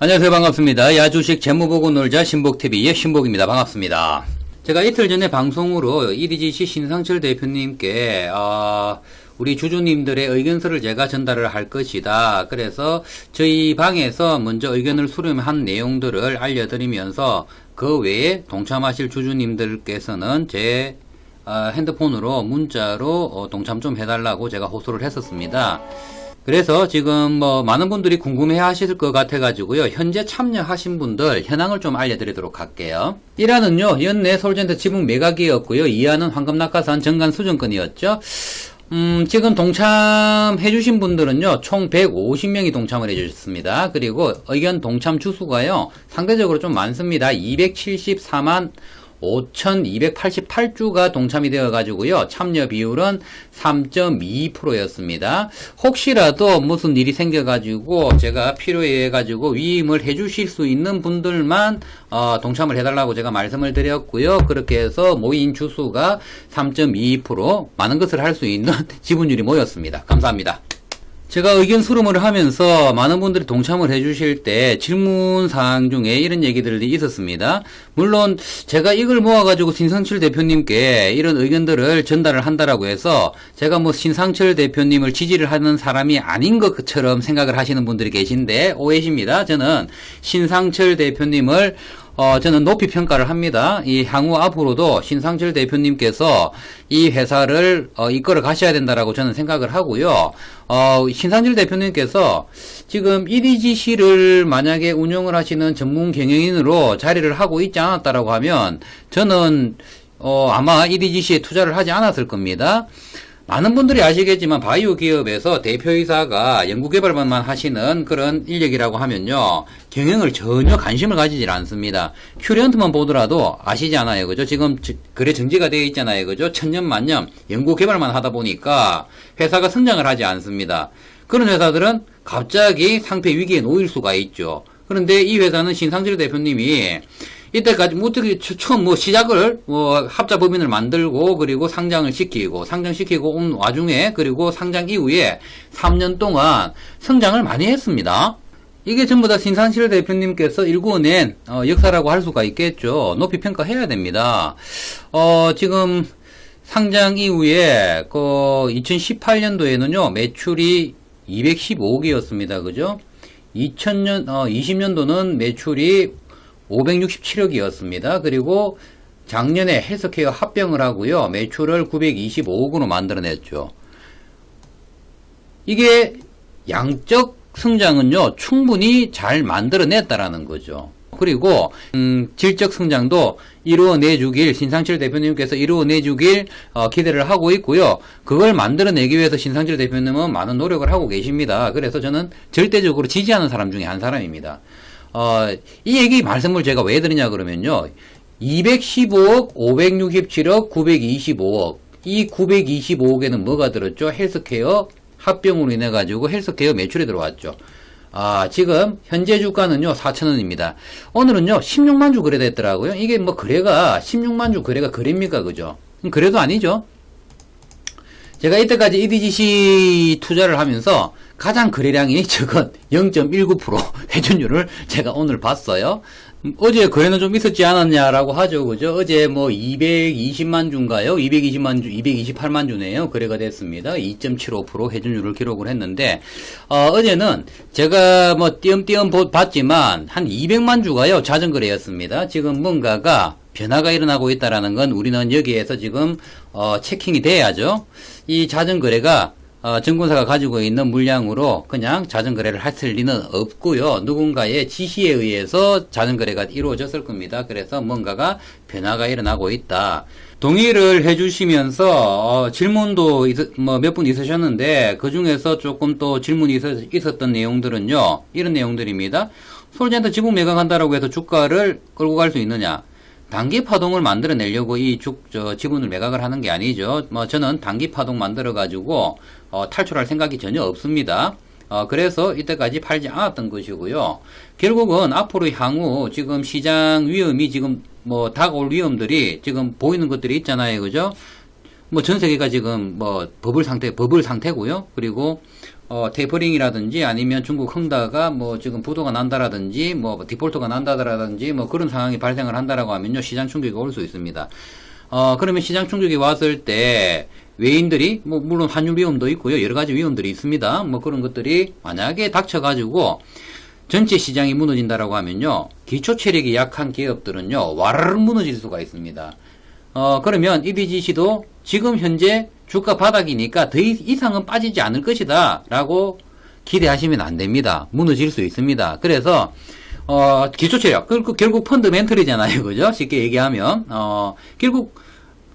안녕하세요. 반갑습니다. 야주식 재무보고 놀자 신복TV의 신복입니다. 반갑습니다. 제가 이틀 전에 방송으로 EDGC 신상철 대표님께 우리 주주님들의 의견서를 제가 전달을 할 것이다. 그래서 저희 방에서 먼저 의견을 수렴한 내용들을 알려드리면서 그 외에 동참하실 주주님들께서는 제 핸드폰으로 문자로 동참 좀 해달라고 제가 호소를 했었습니다. 그래서 지금 많은 분들이 궁금해 하실 것 같아 가지고요. 현재 참여하신 분들 현황을 좀 알려드리도록 할게요. 1화는요. 연내 서울젠터 지분 매각이었고요. 2화는 황금낙하산 정관 수정권이었죠. 지금 동참해 주신 분들은요. 총 150명이 동참을 해 주셨습니다. 그리고 의견 동참 주수가요. 상대적으로 좀 많습니다. 274만 5,288주가 동참이 되어 가지고요. 참여 비율은 3.2%였습니다. 혹시라도 무슨 일이 생겨 가지고 제가 필요해 가지고 위임을 해 주실 수 있는 분들만 동참을 해 달라고 제가 말씀을 드렸고요. 그렇게 해서 모인 주수가 3.22% 많은 것을 할 수 있는 지분율이 모였습니다. 감사합니다. 제가 의견 수렴을 하면서 많은 분들이 동참을 해주실 때 질문사항 중에 이런 얘기들이 있었습니다. 물론 제가 이걸 모아가지고 신상철 대표님께 이런 의견들을 전달을 한다라고 해서 제가 신상철 대표님을 지지를 하는 사람이 아닌 것처럼 생각을 하시는 분들이 계신데 오해십니다. 저는 신상철 대표님을 저는 높이 평가를 합니다. 이 향후 앞으로도 신상철 대표님께서 이 회사를 이끌어 가셔야 된다라고 저는 생각을 하고요. 신상철 대표님께서 지금 EDGC를 만약에 운영을 하시는 전문 경영인으로 자리를 하고 있지 않았다라고 하면 저는 아마 EDGC에 투자를 하지 않았을 겁니다. 많은 분들이 아시겠지만 바이오 기업에서 대표이사가 연구개발만 하시는 그런 인력이라고 하면요. 경영을 전혀 관심을 가지질 않습니다. 큐리언트만 보더라도 아시지 않아요. 그죠? 지금 거래 정지가 되어 있잖아요. 그죠? 천년만년 연구개발만 하다 보니까 회사가 성장을 하지 않습니다. 그런 회사들은 갑자기 상폐 위기에 놓일 수가 있죠. 그런데 이 회사는 신상철 대표님이 이때까지 처음 시작을 합자법인을 만들고 그리고 상장시키고 온 와중에 그리고 상장 이후에 3년 동안 성장을 많이 했습니다. 이게 전부 다 신상철 대표님께서 일구어낸 역사라고 할 수가 있겠죠. 높이 평가해야 됩니다. 지금 상장 이후에 2018년도에는요 매출이 215억이었습니다. 그죠? 20년도는 매출이 567억이었습니다. 그리고 작년에 헬스케어 합병을 하고요. 매출을 925억으로 만들어냈죠. 이게 양적 성장은요. 충분히 잘 만들어냈다라는 거죠. 그리고 질적 성장도 이루어내주길 신상철 대표님께서 이루어내주길 기대를 하고 있고요. 그걸 만들어내기 위해서 신상철 대표님은 많은 노력을 하고 계십니다. 그래서 저는 절대적으로 지지하는 사람 중에 한 사람입니다. 이 말씀을 제가 왜 드리냐 그러면요. 215억, 567억, 925억. 이 925억에는 뭐가 들었죠? 헬스케어 합병으로 인해 가지고 헬스케어 매출이 들어왔죠. 지금 현재 주가는요 4,000원입니다. 오늘은요 16만 주 거래됐더라고요. 이게 거래가 16만 주 거래가 거래입니까? 그죠? 그래도 아니죠. 제가 이때까지 EDGC 투자를 하면서 가장 거래량이 적은 0.19% 회전율을 제가 오늘 봤어요. 어제 거래는 좀 있었지 않았냐라고 하죠. 그죠? 어제 220만 주인가요? 228만 주네요. 거래가 됐습니다. 2.75% 회전율을 기록을 했는데, 어제는 제가 띄엄띄엄 봤지만 한 200만 주가요. 자전거래였습니다. 지금 뭔가가 변화가 일어나고 있다라는 건 우리는 여기에서 지금 체킹이 돼야죠. 이 자전거래가 증권사가 가지고 있는 물량으로 그냥 자전거래를 했을 리는 없고요. 누군가의 지시에 의해서 자전거래가 이루어졌을 겁니다. 그래서 뭔가가 변화가 일어나고 있다. 동의를 해주시면서 질문도 몇 분 있으셨는데 그 중에서 조금 또 질문이 있었던 내용들은요. 이런 내용들입니다. 서울젠터 지분 매각한다라고 해서 주가를 끌고 갈 수 있느냐? 단기 파동을 만들어내려고 지분을 매각을 하는 게 아니죠. 저는 단기 파동 만들어가지고, 탈출할 생각이 전혀 없습니다. 그래서 이때까지 팔지 않았던 것이고요. 결국은 앞으로 향후 지금 시장 위험이 지금 다가올 위험들이 지금 보이는 것들이 있잖아요. 그죠? 전 세계가 지금 버블 상태고요. 그리고 테이퍼링이라든지 아니면 중국 흥다가 뭐 지금 부도가 난다라든지 뭐 디폴트가 난다라든지 뭐 그런 상황이 발생을 한다라고 하면요, 시장 충격이 올 수 있습니다. 그러면 시장 충격이 왔을 때 외인들이 뭐 물론 환율 위험도 있고요, 여러 가지 위험들이 있습니다. 뭐 그런 것들이 만약에 닥쳐가지고 전체 시장이 무너진다라고 하면요, 기초 체력이 약한 기업들은요 와르르 무너질 수가 있습니다. 그러면 EDGC도 지금 현재 주가 바닥이니까 더 이상은 빠지지 않을 것이다 라고 기대하시면 안 됩니다. 무너질 수 있습니다. 그래서 기초 체력, 결국 펀더멘털이잖아요, 그죠? 쉽게 얘기하면 결국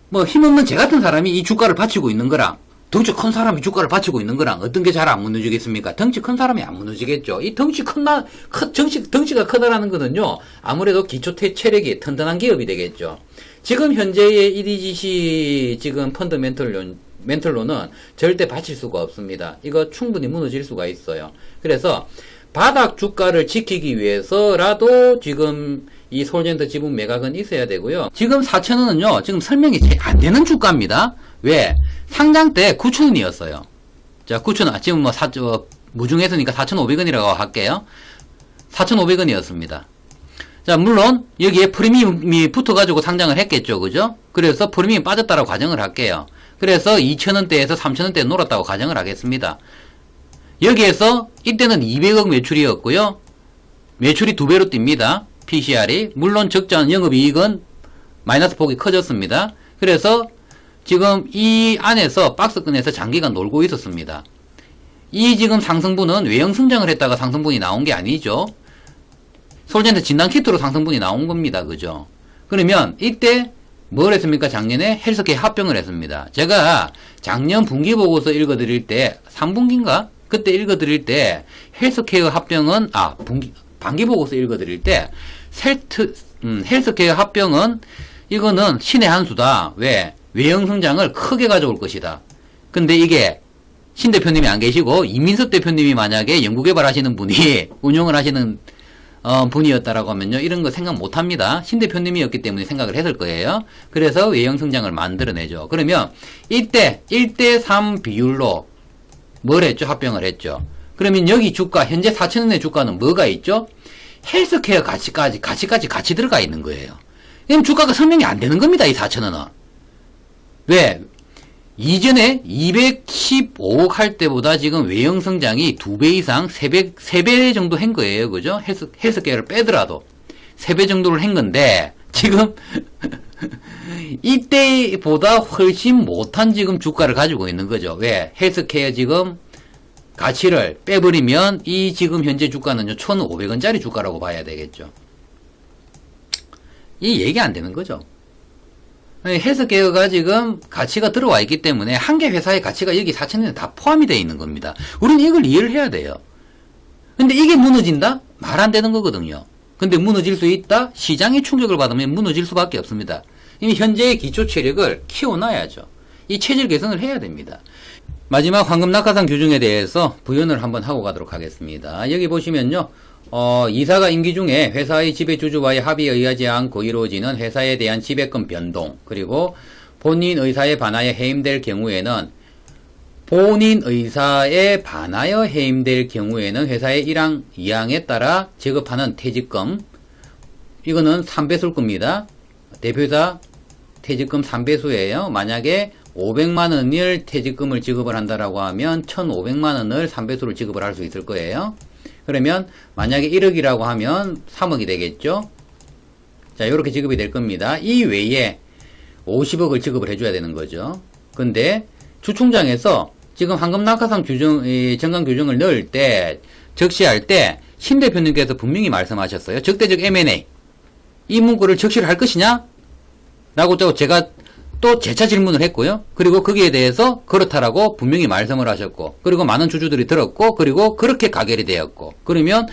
뭐 힘없는 저 같은 사람이 이 주가를 받치고 있는 거랑 덩치 큰 사람이 주가를 받치고 있는 거랑 어떤 게 잘 안 무너지겠습니까? 덩치 큰 사람이 안 무너지겠죠. 이 덩치가 크다라는 거는요, 아무래도 기초 체력이 튼튼한 기업이 되겠죠. 지금 현재의 EDGC 지금 멘털로는 절대 받칠 수가 없습니다. 이거 충분히 무너질 수가 있어요. 그래서 바닥 주가를 지키기 위해서라도 지금 이 서울젠터 지분 매각은 있어야 되고요. 지금 4,000원은요, 지금 설명이 안 되는 주가입니다. 왜? 상장 때 9,000원이었어요. 자, 9,000원. 지금 뭐 무중해서니까 4,500원이라고 할게요. 4,500원이었습니다. 자, 물론 여기에 프리미엄이 붙어가지고 상장을 했겠죠, 그죠? 그래서 프리미엄이 빠졌다라고 가정을 할게요. 그래서 2,000원대에서 3,000원대에 놀았다고 가정을 하겠습니다. 여기에서 이때는 200억 매출이었고요. 매출이 2배로 뜁니다. PCR이. 물론 적자는 영업이익은 마이너스 폭이 커졌습니다. 그래서 지금 이 안에서 박스권에서 장기간 놀고 있었습니다. 이 지금 상승분은 외형 성장을 했다가 상승분이 나온 게 아니죠. 서울젠터 진단키트로 상승분이 나온 겁니다. 그죠? 그러면 이때 뭘 했습니까? 작년에 헬스케어 합병을 했습니다. 제가 작년 분기보고서 읽어드릴 때 3분기인가? 그때 읽어드릴 때 헬스케어 합병은 반기보고서 읽어드릴 때 헬스케어 합병은 이거는 신의 한 수다. 왜? 외형 성장을 크게 가져올 것이다. 근데 이게 신 대표님이 안 계시고 이민석 대표님이 만약에 연구개발 하시는 분이 운영을 하시는 분이었다라고 하면요, 이런 거 생각 못 합니다. 신 대표님이었기 때문에 생각을 했을 거예요. 그래서 외형 성장을 만들어내죠. 그러면 이때 1대3 비율로 뭘 했죠? 합병을 했죠. 그러면 여기 주가, 현재 4,000원의 주가는 뭐가 있죠? 헬스케어 가치까지 같이 들어가 있는 거예요. 그럼 주가가 설명이 안 되는 겁니다, 이 4,000원은. 왜? 이전에 215억 할 때보다 지금 외형 성장이 2배 이상, 3배 정도 한 거예요. 그죠? 헬스케어를 빼더라도. 3배 정도를 한 건데, 지금, 이때보다 훨씬 못한 지금 주가를 가지고 있는 거죠. 왜? 헬스케어 지금 가치를 빼버리면 이 지금 현재 주가는요, 1,500원짜리 주가라고 봐야 되겠죠. 이 얘기 안 되는 거죠. 헬스케어가 지금 가치가 들어와 있기 때문에 한 개 회사의 가치가 여기 4,000원에 다 포함이 되어 있는 겁니다. 우리는 이걸 이해를 해야 돼요. 근데 이게 무너진다? 말 안 되는 거거든요. 근데 무너질 수 있다? 시장의 충격을 받으면 무너질 수밖에 없습니다. 이미 현재의 기초 체력을 키워놔야죠. 이 체질 개선을 해야 됩니다. 마지막 황금 낙하산 규정에 대해서 부연을 한번 하고 가도록 하겠습니다. 여기 보시면요. 이사가 임기 중에 회사의 지배주주와의 합의에 의하지 않고 이루어지는 회사에 대한 지배권 변동, 그리고 본인 의사에 반하여 해임될 경우에는 회사의 1항, 2항에 따라 지급하는 퇴직금, 이거는 3배수일 겁니다. 대표이사 퇴직금 3배수예요. 만약에 500만원을 퇴직금을 지급을 한다라고 하면 1,500만원을 3배수를 지급을 할 수 있을 거예요. 그러면 만약에 1억이라고 하면 3억이 되겠죠. 자, 이렇게 지급이 될 겁니다. 이 외에 50억을 지급을 해줘야 되는 거죠. 근데 주총장에서 지금 황금낙하산 규정, 정강 규정을 넣을 때, 적시할 때 신 대표님께서 분명히 말씀하셨어요. 적대적 M&A 이 문구를 적시를 할 것이냐? 라고 제가 또 재차 질문을 했고요. 그리고 거기에 대해서 그렇다라고 분명히 말씀을 하셨고, 그리고 많은 주주들이 들었고, 그리고 그렇게 가결이 되었고, 그러면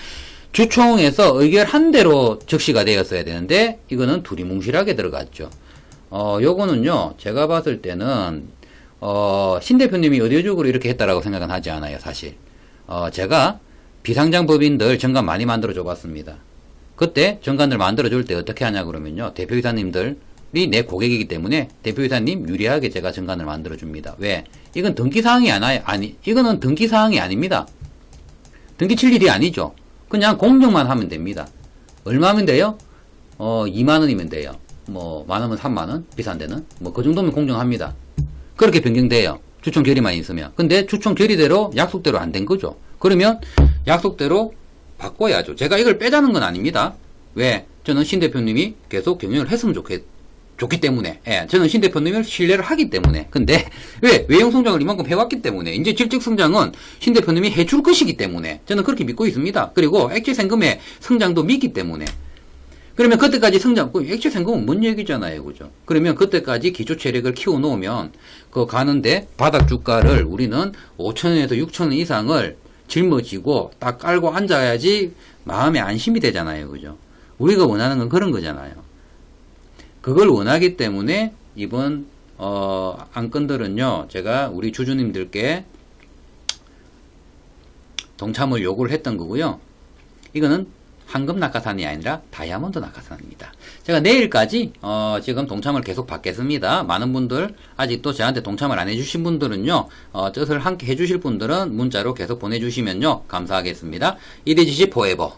주총에서 의결한 대로 적시가 되었어야 되는데 이거는 두리뭉실하게 들어갔죠. 요거는요, 제가 봤을 때는 신 대표님이 의도적으로 이렇게 했다라고 생각은 하지 않아요, 사실. 제가 비상장 법인들 정관 많이 만들어 줘 봤습니다. 그때 정관들 만들어 줄 때 어떻게 하냐 그러면요, 대표이사님들 내 고객이기 때문에 대표이사님 유리하게 제가 정관을 만들어 줍니다. 왜? 이건 등기사항이 이거는 등기사항이 아닙니다. 등기 칠 일이 아니죠. 그냥 공정만 하면 됩니다. 얼마면 돼요? 2만원이면 돼요. 뭐, 많으면 3만원? 비싼 데는? 뭐, 그 정도면 공정합니다. 그렇게 변경돼요. 추천 결의만 있으면. 근데 추천 결의대로 약속대로 안 된 거죠. 그러면 약속대로 바꿔야죠. 제가 이걸 빼자는 건 아닙니다. 왜? 저는 신 대표님이 계속 경영을 했으면 좋기 때문에. 예, 저는 신 대표님을 신뢰를 하기 때문에. 근데 왜? 외형 성장을 이만큼 해왔기 때문에. 이제 질적 성장은 신 대표님이 해줄 것이기 때문에. 저는 그렇게 믿고 있습니다. 그리고 액체 생금의 성장도 믿기 때문에. 그러면 그때까지 액체 생금은 뭔 얘기잖아요. 그죠? 그러면 그때까지 기초 체력을 키워 놓으면 가는데 바닥 주가를 우리는 5,000원에서 6,000원 이상을 짊어지고 딱 깔고 앉아야지 마음에 안심이 되잖아요. 그죠? 우리가 원하는 건 그런 거잖아요. 그걸 원하기 때문에 이번 안건들은요, 제가 우리 주주님들께 동참을 요구를 했던 거고요. 이거는 황금 낙하산이 아니라 다이아몬드 낙하산입니다. 제가 내일까지 지금 동참을 계속 받겠습니다. 많은 분들 아직도 저한테 동참을 안 해주신 분들은요, 뜻을 함께 해주실 분들은 문자로 계속 보내주시면요 감사하겠습니다. 이대지시 포에버.